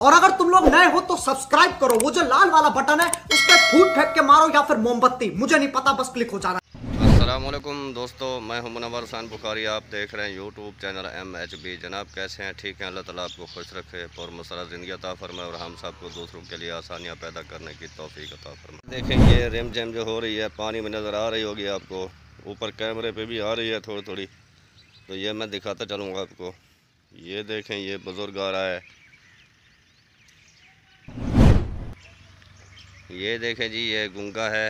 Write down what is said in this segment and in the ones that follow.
और अगर तुम लोग नए हो तो सब्सक्राइब करो, वो जो लाल वाला बटन है उस पर फूट फेंक के मारो या फिर मोमबत्ती, मुझे नहीं पता, बस क्लिक हो जाना। अस्सलामुअलैकुम दोस्तों, मैं हूं मुनव्वर हुसैन बुखारी। आप देख रहे हैं यूट्यूब चैनल MHB। जनाब कैसे हैं? ठीक हैं? अल्लाह ताला आपको खुश रखे और मसरत ज़िंदगी अता फरमाए और हम सबको दूसरों के लिए आसानियां पैदा करने की तौफीक अता फरमाए। देखें ये रिम झिम जो हो रही है पानी में नज़र आ रही होगी आपको, ऊपर कैमरे पे भी आ रही है थोड़ी थोड़ी, तो ये मैं दिखाता चलूँगा आपको। ये देखें ये बुज़ुर्ग आ रहा है, ये देखें जी ये गूंगा है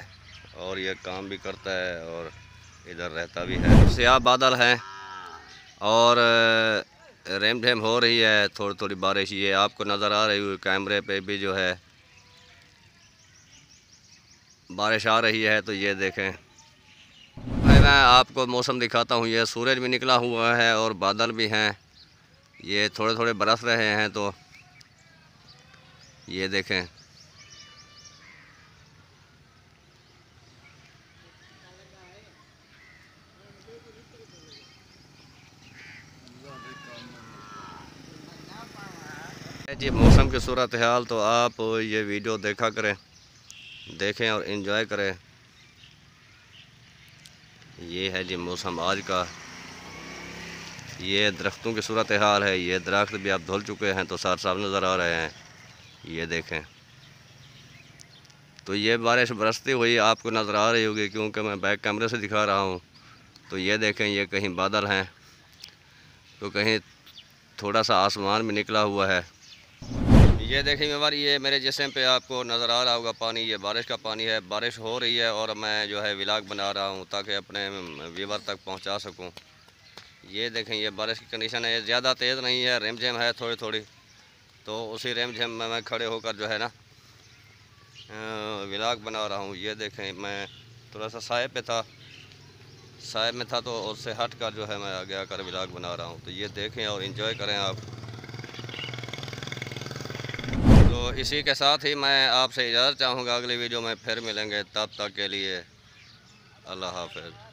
और ये काम भी करता है और इधर रहता भी है। स्याह बादल हैं और रेम झेम हो रही है थोड़ी थोड़ी बारिश, ये आपको नज़र आ रही हुई कैमरे पे भी जो है बारिश आ रही है। तो ये देखें मैं आपको मौसम दिखाता हूँ। ये सूरज भी निकला हुआ है और बादल भी हैं, ये थोड़े थोड़े बरस रहे हैं। तो ये देखें जी मौसम की सूरत हाल। तो आप ये वीडियो देखा करें, देखें और इन्जॉय करें। ये है जी मौसम आज का, ये दरख्तों की सूरत हाल है। ये दरख्त भी अब धुल चुके हैं तो साफ साफ नज़र आ रहे हैं। ये देखें तो ये बारिश बरसती हुई आपको नज़र आ रही होगी क्योंकि मैं बैक कैमरे से दिखा रहा हूँ। तो ये देखें ये कहीं बादल हैं तो कहीं थोड़ा सा आसमान भी निकला हुआ है। ये देखें व्यवहार, ये मेरे जिस्म पे आपको नज़र आ रहा होगा पानी, ये बारिश का पानी है। बारिश हो रही है और मैं जो है व्लॉग बना रहा हूँ ताकि अपने व्यूवर तक पहुँचा सकूँ। ये देखें ये बारिश की कंडीशन है, ये ज़्यादा तेज़ नहीं है, रिम झिम है थोड़ी थोड़ी। तो उसी रिम झिम में मैं खड़े होकर जो है ना व्लॉग बना रहा हूँ। ये देखें मैं थोड़ा सा साए पे था, साए में था तो उससे हट कर जो है मैं आगे आकर व्लॉग बना रहा हूँ। तो ये देखें और इन्जॉय करें आप। तो इसी के साथ ही मैं आपसे इजाज़त चाहूँगा, अगली वीडियो में फिर मिलेंगे, तब तक के लिए अल्लाह हाफ़िज़।